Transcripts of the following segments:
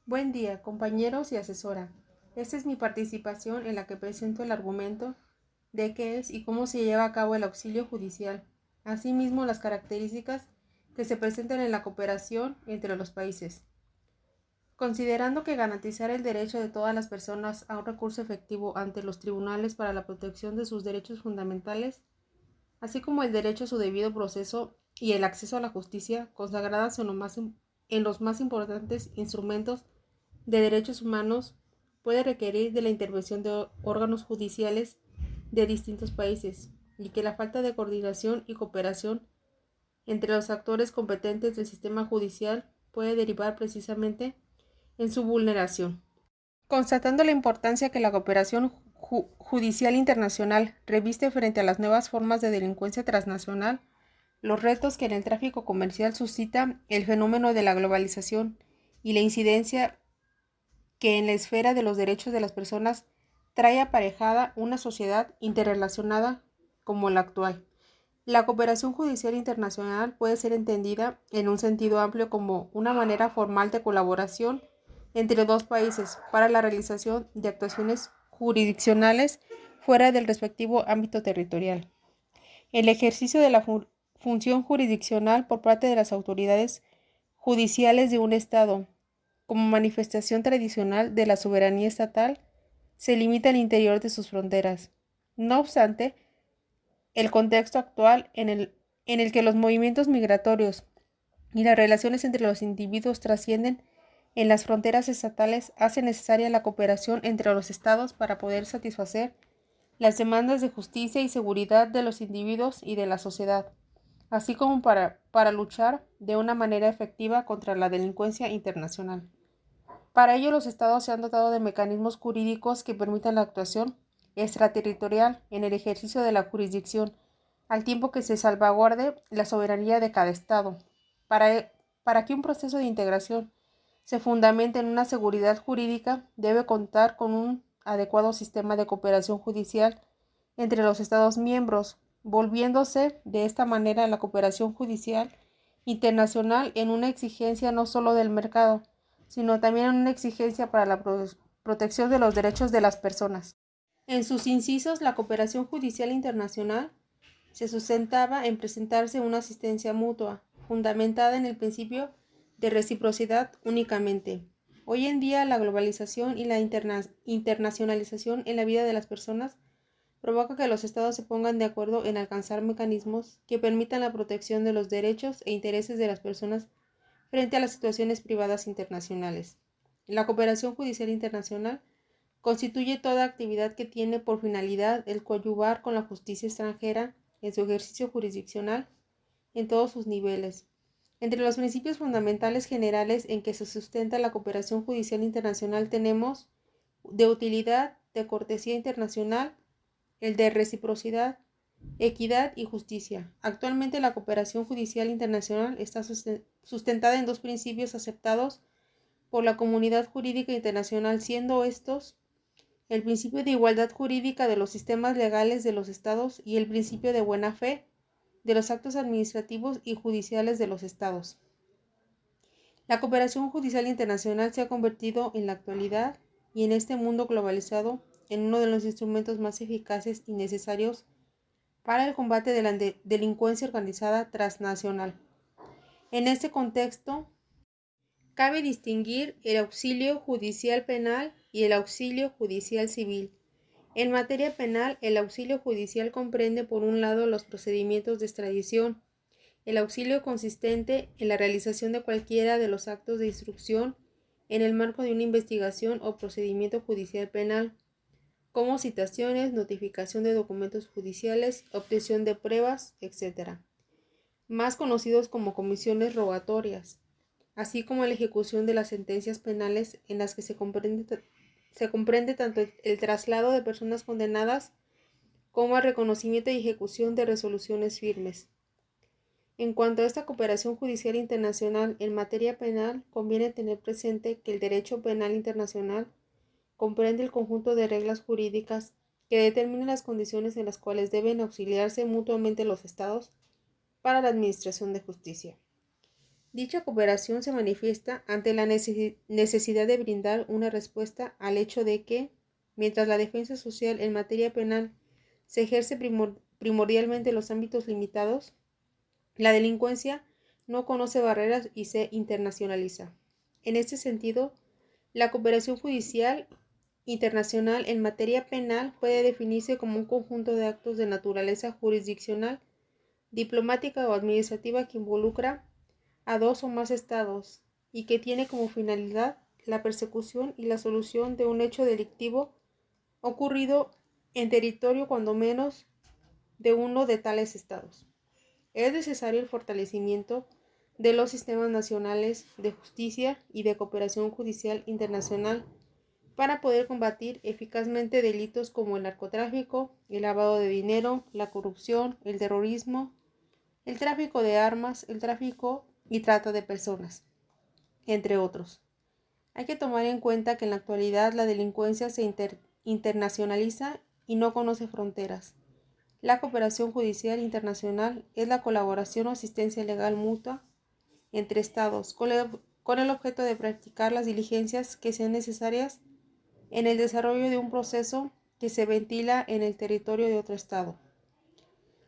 Buen día, compañeros y asesora. Esta es mi participación en la que presento el argumento de qué es y cómo se lleva a cabo el auxilio judicial, asimismo las características que se presentan en la cooperación entre los países. Considerando que garantizar el derecho de todas las personas a un recurso efectivo ante los tribunales para la protección de sus derechos fundamentales, así como el derecho a su debido proceso y el acceso a la justicia, consagradas en los más importantes instrumentos de derechos humanos, puede requerir de la intervención de órganos judiciales de distintos países, y que la falta de coordinación y cooperación entre los actores competentes del sistema judicial puede derivar precisamente en su vulneración. Constatando la importancia que la cooperación judicial internacional reviste frente a las nuevas formas de delincuencia transnacional, los retos que en el tráfico comercial suscita el fenómeno de la globalización y la incidencia que en la esfera de los derechos de las personas trae aparejada una sociedad interrelacionada como la actual. La cooperación judicial internacional puede ser entendida en un sentido amplio como una manera formal de colaboración entre dos países para la realización de actuaciones jurisdiccionales fuera del respectivo ámbito territorial. El ejercicio de la función jurisdiccional por parte de las autoridades judiciales de un Estado, como manifestación tradicional de la soberanía estatal, se limita al interior de sus fronteras. No obstante, el contexto actual en el que los movimientos migratorios y las relaciones entre los individuos trascienden en las fronteras estatales hace necesaria la cooperación entre los estados para poder satisfacer las demandas de justicia y seguridad de los individuos y de la sociedad, así como para luchar de una manera efectiva contra la delincuencia internacional. Para ello, los estados se han dotado de mecanismos jurídicos que permitan la actuación extraterritorial en el ejercicio de la jurisdicción, al tiempo que se salvaguarde la soberanía de cada estado. Para, para que un proceso de integración se fundamente en una seguridad jurídica, debe contar con un adecuado sistema de cooperación judicial entre los estados miembros, volviéndose de esta manera la cooperación judicial internacional en una exigencia no solo del mercado, sino también en una exigencia para la protección de los derechos de las personas. En sus incisos, la cooperación judicial internacional se sustentaba en presentarse una asistencia mutua, fundamentada en el principio de reciprocidad únicamente. Hoy en día, la globalización y la internacionalización en la vida de las personas provoca que los estados se pongan de acuerdo en alcanzar mecanismos que permitan la protección de los derechos e intereses de las personas frente a las situaciones privadas internacionales. La cooperación judicial internacional constituye toda actividad que tiene por finalidad el coadyuvar con la justicia extranjera en su ejercicio jurisdiccional en todos sus niveles. Entre los principios fundamentales generales en que se sustenta la cooperación judicial internacional tenemos de utilidad, de cortesía internacional, el de reciprocidad, equidad y justicia. Actualmente la cooperación judicial internacional está sustentada en dos principios aceptados por la comunidad jurídica internacional, siendo estos el principio de igualdad jurídica de los sistemas legales de los estados y el principio de buena fe de los actos administrativos y judiciales de los estados. La cooperación judicial internacional se ha convertido en la actualidad y en este mundo globalizado en uno de los instrumentos más eficaces y necesarios para el combate de la delincuencia organizada transnacional. En este contexto, cabe distinguir el auxilio judicial penal y el auxilio judicial civil. En materia penal, el auxilio judicial comprende, por un lado, los procedimientos de extradición, el auxilio consistente en la realización de cualquiera de los actos de instrucción en el marco de una investigación o procedimiento judicial penal, como citaciones, notificación de documentos judiciales, obtención de pruebas, etc., más conocidos como comisiones rogatorias, así como la ejecución de las sentencias penales en las que se comprende tanto el traslado de personas condenadas como el reconocimiento y ejecución de resoluciones firmes. En cuanto a esta cooperación judicial internacional en materia penal, conviene tener presente que el derecho penal internacional comprende el conjunto de reglas jurídicas que determinan las condiciones en las cuales deben auxiliarse mutuamente los estados para la administración de justicia. Dicha cooperación se manifiesta ante la necesidad de brindar una respuesta al hecho de que, mientras la defensa social en materia penal se ejerce primordialmente en los ámbitos limitados, la delincuencia no conoce barreras y se internacionaliza. En este sentido, la cooperación judicial internacional en materia penal puede definirse como un conjunto de actos de naturaleza jurisdiccional, diplomática o administrativa que involucra a dos o más estados y que tiene como finalidad la persecución y la solución de un hecho delictivo ocurrido en territorio cuando menos de uno de tales estados. Es necesario el fortalecimiento de los sistemas nacionales de justicia y de cooperación judicial internacional para poder combatir eficazmente delitos como el narcotráfico, el lavado de dinero, la corrupción, el terrorismo, el tráfico de armas, el tráfico y trata de personas, entre otros. Hay que tomar en cuenta que en la actualidad la delincuencia se internacionaliza y no conoce fronteras. La cooperación judicial internacional es la colaboración o asistencia legal mutua entre estados con el objeto de practicar las diligencias que sean necesarias en el desarrollo de un proceso que se ventila en el territorio de otro estado.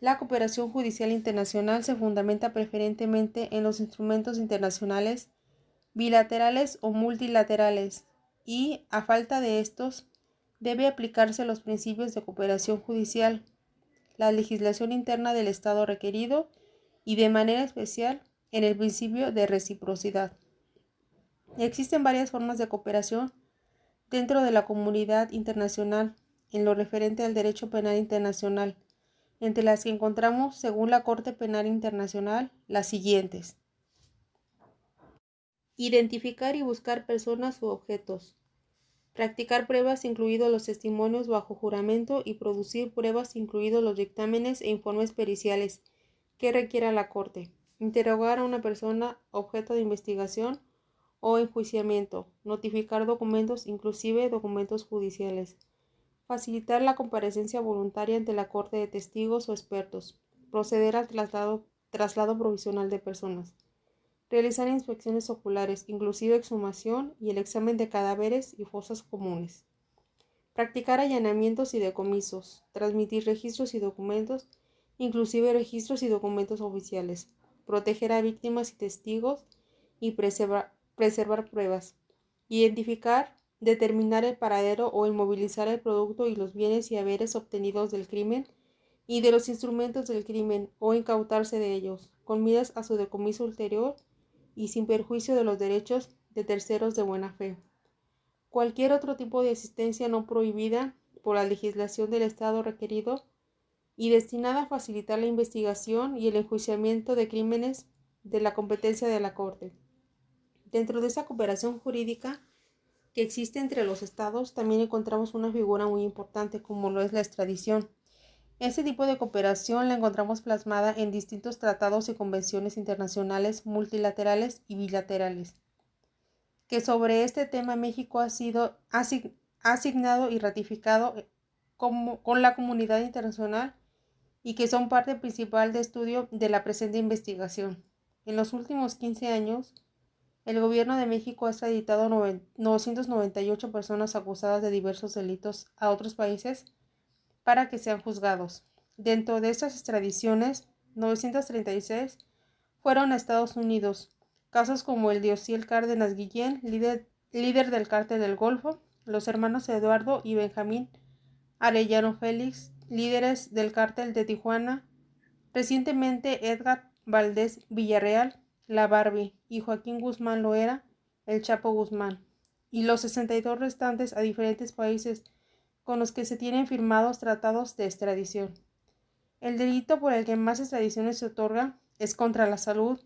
La cooperación judicial internacional se fundamenta preferentemente en los instrumentos internacionales bilaterales o multilaterales y, a falta de estos, debe aplicarse los principios de cooperación judicial, la legislación interna del Estado requerido y, de manera especial, en el principio de reciprocidad. Existen varias formas de cooperación dentro de la comunidad internacional en lo referente al derecho penal internacional, entre las que encontramos, según la Corte Penal Internacional, las siguientes: identificar y buscar personas u objetos, practicar pruebas incluidos los testimonios bajo juramento y producir pruebas incluidos los dictámenes e informes periciales que requiera la Corte, interrogar a una persona objeto de investigación o enjuiciamiento, notificar documentos, inclusive documentos judiciales, facilitar la comparecencia voluntaria ante la Corte de testigos o expertos, proceder al traslado provisional de personas, realizar inspecciones oculares, inclusive exhumación y el examen de cadáveres y fosas comunes, practicar allanamientos y decomisos, transmitir registros y documentos, inclusive registros y documentos oficiales, proteger a víctimas y testigos y preservar pruebas, identificar, determinar el paradero o inmovilizar el producto y los bienes y haberes obtenidos del crimen y de los instrumentos del crimen o incautarse de ellos, con miras a su decomiso ulterior y sin perjuicio de los derechos de terceros de buena fe. Cualquier otro tipo de asistencia no prohibida por la legislación del Estado requerido y destinada a facilitar la investigación y el enjuiciamiento de crímenes de la competencia de la Corte. Dentro de esa cooperación jurídica que existe entre los estados, también encontramos una figura muy importante como lo es la extradición. Este tipo de cooperación la encontramos plasmada en distintos tratados y convenciones internacionales multilaterales y bilaterales, que sobre este tema México ha sido asignado y ratificado con la comunidad internacional y que son parte principal de estudio de la presente investigación. En los últimos 15 años, el gobierno de México ha extraditado 998 personas acusadas de diversos delitos a otros países para que sean juzgados. Dentro de estas extradiciones, 936 fueron a Estados Unidos. Casos como el de Osiel Cárdenas Guillén, líder del Cártel del Golfo, los hermanos Eduardo y Benjamín Arellano Félix, líderes del Cártel de Tijuana, recientemente Edgar Valdés Villarreal, la Barbie, y Joaquín Guzmán Loera, el Chapo Guzmán, y los 62 restantes a diferentes países con los que se tienen firmados tratados de extradición. El delito por el que más extradiciones se otorga es contra la salud,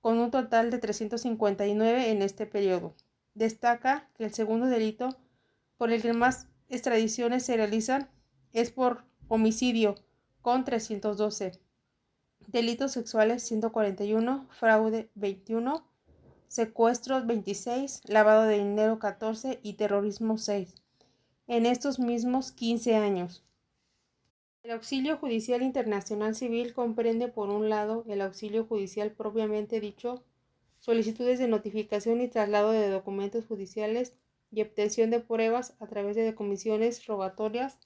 con un total de 359 en este periodo. Destaca que el segundo delito por el que más extradiciones se realizan es por homicidio, con 312. Delitos sexuales 141, fraude 21, secuestros 26, lavado de dinero 14 y terrorismo 6, en estos mismos 15 años. El auxilio judicial internacional civil comprende por un lado el auxilio judicial propiamente dicho solicitudes de notificación y traslado de documentos judiciales y obtención de pruebas a través de comisiones rogatorias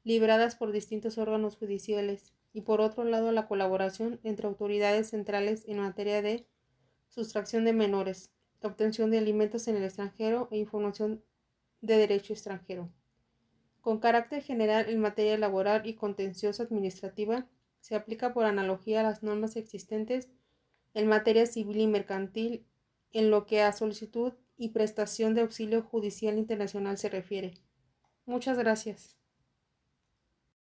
libradas por distintos órganos judiciales, y por otro lado la colaboración entre autoridades centrales en materia de sustracción de menores, obtención de alimentos en el extranjero e información de derecho extranjero. Con carácter general en materia laboral y contencioso administrativa, se aplica por analogía a las normas existentes en materia civil y mercantil en lo que a solicitud y prestación de auxilio judicial internacional se refiere. Muchas gracias.